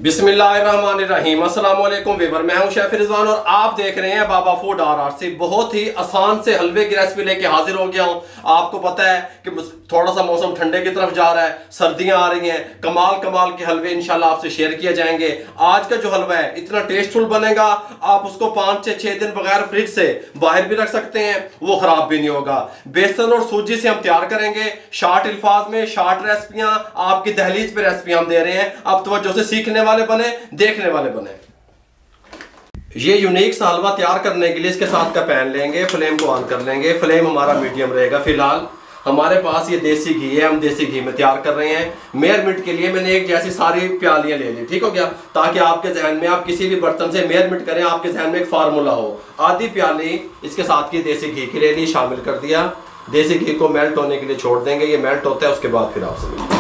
बिस्मिल्लाहिर्रहमानिर्रहीम। अस्सलाम वालेकुम वीवर, मैं हूं शेफ रिजवान और आप देख रहे हैं बाबा फूड RRC। बहुत ही आसान से हलवे की रेसिपी लेके हाजिर हो गया हूं। आपको पता है कि थोड़ा सा मौसम ठंडे की तरफ जा रहा है, सर्दियां आ रही हैं, कमाल कमाल के हलवे इंशाल्लाह आपसे शेयर किए जाएंगे। आज का जो हलवा है इतना टेस्टफुल बनेगा, आप उसको 5 से 6 दिन बगैर फ्रिज से बाहर भी रख सकते हैं, वो खराब भी नहीं होगा। बेसन और सूजी से हम तैयार करेंगे, शार्ट अल्फाज में शार्ट रेसिपियां, आपकी दहलीज पे रेसिपी हम दे रहे हैं। अब तवज्जो से सीखने वाले बने, देखने वाले बने। ये यूनिक सा हलवा तैयार करने के लिए इसके साथ का पैन लेंगे, फ्लेम को ऑन कर लेंगे। फ्लेम हमारा मीडियम रहेगा। फिलहाल हमारे पास ये देसी घी है, हम देसी घी में तैयार कर रहे हैं। मेजरमेंट के लिए मैंने एक जैसी सारी प्यालियां ले ली, ठीक हो गया, ताकि आपके जहन में आप किसी भी बर्तन से मेजरमेंट करें, आपके जहन में एक फार्मूला हो। आधी प्याली इसके साथ की देसी घी की ले ली, शामिल कर दिया। देसी घी को मेल्ट होने के लिए छोड़ देंगे, ये मेल्ट होता है, उसके बाद फिर आपसे मिलते हैं।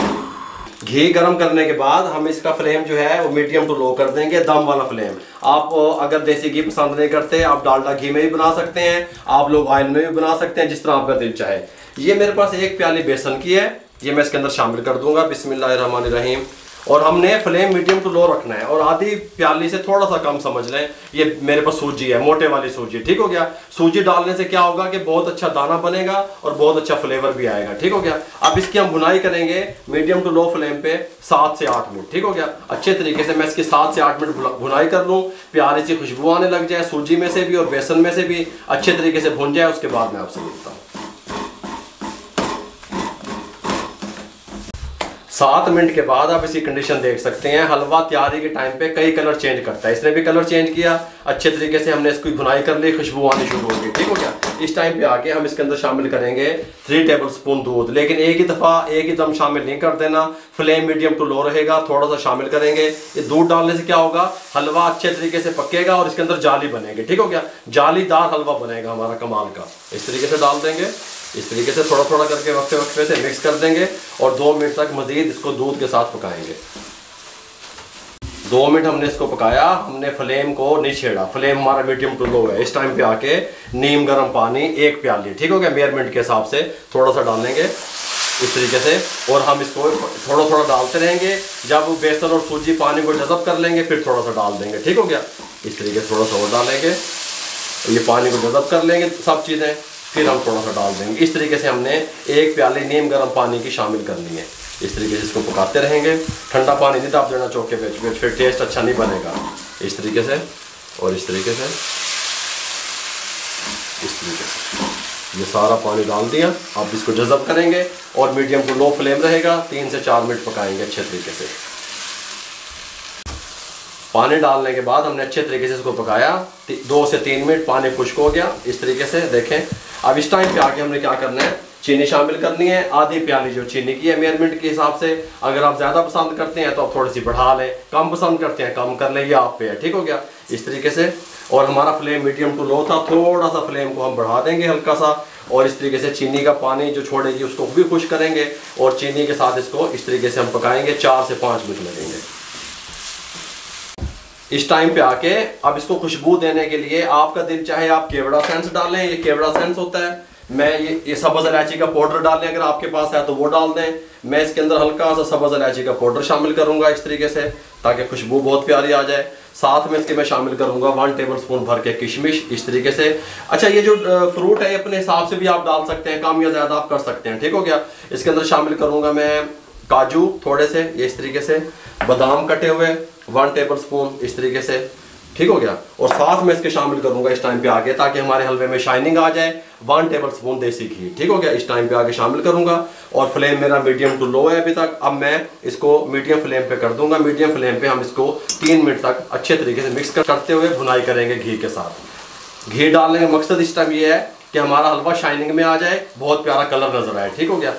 घी गर्म करने के बाद हम इसका फ्लेम जो है वो मीडियम टू लो कर देंगे, दम वाला फ्लेम। आप अगर देसी घी पसंद नहीं करते, आप डालडा घी में भी बना सकते हैं, आप लोग ऑयल में भी बना सकते हैं, जिस तरह आपका दिल चाहे। ये मेरे पास एक प्याली बेसन की है, ये मैं इसके अंदर शामिल कर दूंगा। बिस्मिल्लाहिर्रहमानिर्रहीम। और हमने फ्लेम मीडियम टू लो रखना है। और आधी प्याली से थोड़ा सा कम समझ लें, ये मेरे पास सूजी है, मोटे वाली सूजी, ठीक हो गया। सूजी डालने से क्या होगा कि बहुत अच्छा दाना बनेगा और बहुत अच्छा फ्लेवर भी आएगा, ठीक हो गया। अब इसकी हम भुनाई करेंगे मीडियम टू लो फ्लेम पे 7 से 8 मिनट, ठीक हो गया। अच्छे तरीके से मैं इसकी 7 से 8 मिनट भुनाई कर लूँ, प्यारी सी खुशबू आने लग जाए, सूजी में से भी और बेसन में से भी अच्छे तरीके से भुन जाए, उसके बाद मैं आपसे मिलता हूँ। 7 मिनट के बाद आप इसकी कंडीशन देख सकते हैं। हलवा तैयारी के टाइम पे कई कलर चेंज करता है, इसने भी कलर चेंज किया। अच्छे तरीके से हमने इसकी भुनाई कर ली, खुशबू आनी शुरू हो गई, ठीक हो गया। इस टाइम पे आके हम इसके अंदर शामिल करेंगे 3 टेबल स्पून दूध, लेकिन एक ही दफा एक ही दम शामिल नहीं कर देना, फ्लेम मीडियम टू लो रहेगा। थोड़ा सा शामिल करेंगे। ये दूध डालने से क्या होगा, हलवा अच्छे तरीके से पकेगा और इसके अंदर जाली बनेगी, ठीक हो गया। जालीदार हलवा बनेगा हमारा कमाल का। इस तरीके से डाल देंगे, इस तरीके से थोड़ा थोड़ा करके वक्फे वक्फे से मिक्स कर देंगे और 2 मिनट तक मजीद इसको दूध के साथ पकाएंगे। 2 मिनट हमने इसको पकाया, हमने फ्लेम को नहीं छेड़ा, फ्लेम हमारा मीडियम टू लो है। इस टाइम पे आके नीम गर्म पानी 1 प्याली, ठीक हो गया, मेजरमेंट के हिसाब से थोड़ा सा डालेंगे इस तरीके से। और हम इसको थोड़ा थोड़ा डालते रहेंगे। जब बेसन और सूजी पानी को जज़ब कर लेंगे फिर थोड़ा सा डाल देंगे, ठीक हो गया। इस तरीके से थोड़ा सा और डालेंगे, ये पानी को जज़ब कर लेंगे सब चीज़ें, फिर हम थोड़ा सा डाल देंगे। इस तरीके से हमने 1 प्याली नीम गर्म पानी की शामिल करनी है। इस तरीके से इसको पकाते रहेंगे। ठंडा पानी नहीं डाल देना चौके पे, फिर टेस्ट अच्छा नहीं बनेगा। इस तरीके से और इस तरीके से, इस तरीके से ये सारा पानी डाल दिया। अब इसको जज़ब करेंगे और मीडियम टू लो फ्लेम रहेगा, 3 से 4 मिनट पकाएंगे अच्छे तरीके से। पानी डालने के बाद हमने अच्छे तरीके से इसको पकाया, 2 से 3 मिनट, पानी खुश्क हो गया। इस तरीके से देखें। अब इस टाइम पे आके हमने क्या करना है, चीनी शामिल करनी है। आधी प्याली जो चीनी की है मेजरमेंट के हिसाब से। अगर आप ज़्यादा पसंद करते हैं तो आप थोड़ी सी बढ़ा लें, कम पसंद करते हैं कम कर लें, ये आप पे है, ठीक हो गया। इस तरीके से। और हमारा फ्लेम मीडियम टू लो था, थोड़ा सा फ्लेम को हम बढ़ा देंगे हल्का सा। और इस तरीके से चीनी का पानी जो छोड़ेगी उसको भी खुश करेंगे और चीनी के साथ इसको इस तरीके से हम पकाएंगे। 4 से 5 मिनट लगेंगे। इस टाइम पे आके अब इसको खुशबू देने के लिए आपका दिल चाहे आप केवड़ा सेंस डालें, ये केवड़ा सेंस होता है। मैं ये सब्ज़ इलायची का पाउडर डालें, अगर आपके पास है तो वो डाल दें। मैं इसके अंदर हल्का सा सब्ज़ इलायची का पाउडर शामिल करूंगा इस तरीके से, ताकि खुशबू बहुत प्यारी आ जाए। साथ में इसके मैं शामिल करूंगा 1 टेबल स्पून भर के किशमिश, इस तरीके से। अच्छा, ये जो फ्रूट है अपने हिसाब से भी आप डाल सकते हैं, कम या ज़्यादा आप कर सकते हैं, ठीक हो गया। इसके अंदर शामिल करूंगा मैं काजू थोड़े से, ये इस तरीके से। बादाम कटे हुए 1 टेबल स्पून, इस तरीके से, ठीक हो गया। और साथ में इसके शामिल करूंगा इस टाइम पे आगे, ताकि हमारे हलवे में शाइनिंग आ जाए, 1 टेबल स्पून देसी घी, ठीक हो गया। इस टाइम पे आगे शामिल करूंगा और फ्लेम मेरा मीडियम टू लो है अभी तक। अब मैं इसको मीडियम फ्लेम पे कर दूंगा। मीडियम फ्लेम पे हम इसको 3 मिनट तक अच्छे तरीके से मिक्स करते हुए भुनाई करेंगे घी के साथ। घी डालने का मकसद इस टाइम ये है कि हमारा हलवा शाइनिंग में आ जाए, बहुत प्यारा कलर नजर आए, ठीक हो गया।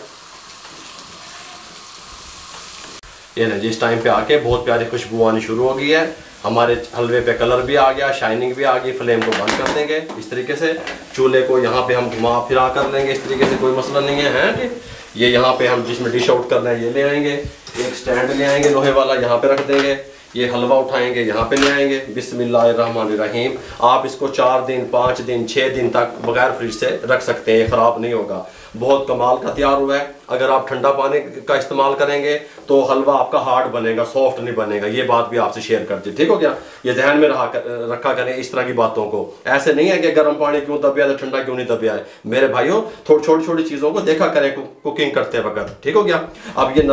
ये ना, जिस टाइम पे आके बहुत प्यारी खुशबू आनी शुरू हो गई है, हमारे हलवे पे कलर भी आ गया, शाइनिंग भी आ गई। फ्लेम को बंद कर देंगे इस तरीके से। चूल्हे को यहाँ पे हम घुमा फिरा कर लेंगे इस तरीके से, कोई मसला नहीं है। ये यहाँ पे हम जिसमें डिश आउट करना है ये ले आएंगे, एक स्टैंड ले आएंगे लोहे वाला, यहाँ पे रख देंगे। ये हलवा उठाएंगे, यहाँ पे ले आएंगे। बिस्मिल्लाहिर्रहमानिर्रहीम। आप इसको 4 दिन 5 दिन 6 दिन तक बगैर फ्रिज से रख सकते हैं, ख़राब नहीं होगा। बहुत कमाल का तैयार हुआ है। अगर आप ठंडा पानी का इस्तेमाल करेंगे तो हलवा आपका हार्ड बनेगा, सॉफ्ट नहीं बनेगा। ये बात भी आपसे शेयर कर दी, ठीक हो गया। ये ध्यान में रखा करें इस तरह की बातों को। ऐसे नहीं है कि गर्म पानी क्यों दबिया है, ठंडा क्यों नहीं दबिया है। मेरे भाइयों, थोड़ी छोटी छोटी चीज़ों को देखा करें कुकिंग करते वक्त, ठीक हो गया। अब ये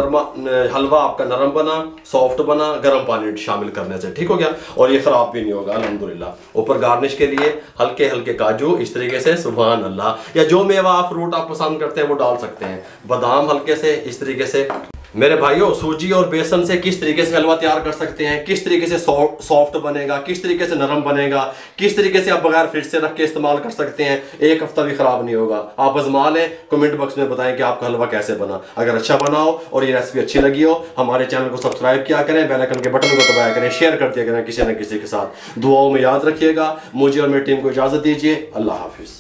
हलवा आपका नरम बना, सॉफ्ट बना गर्म पानी शामिल करने से, ठीक हो गया। और ये खराब भी नहीं होगा अल्हम्दुलिल्लाह। ऊपर गार्निश के लिए हल्के हल्के काजू इस तरीके से, सुभान अल्लाह, या जो मेवा फ्रूट आप पसंद करते हैं वो डाल सकते हैं। बादाम हल्के से इस तरीके से। मेरे भाइयों, सूजी और बेसन से किस तरीके से हलवा तैयार कर सकते हैं, किस तरीके से सॉफ्ट बनेगा, किस तरीके से नरम बनेगा, किस तरीके से आप बगैर फ्रिज से रख के इस्तेमाल कर सकते हैं, एक हफ्ता भी खराब नहीं होगा। आप आजमा लें, कमेंट बॉक्स में बताएं कि आपका हलवा कैसे बना। अगर अच्छा बना हो और ये रेसिपी अच्छी लगी हो, हमारे चैनल को सब्सक्राइब किया करें, बेल आइकन के बटन को दबाया करें, शेयर कर दिया करें किसी न किसी के साथ। दुआओं में याद रखिएगा। मुझे और मेरी टीम को इजाजत दीजिए। अल्लाह हाफिज।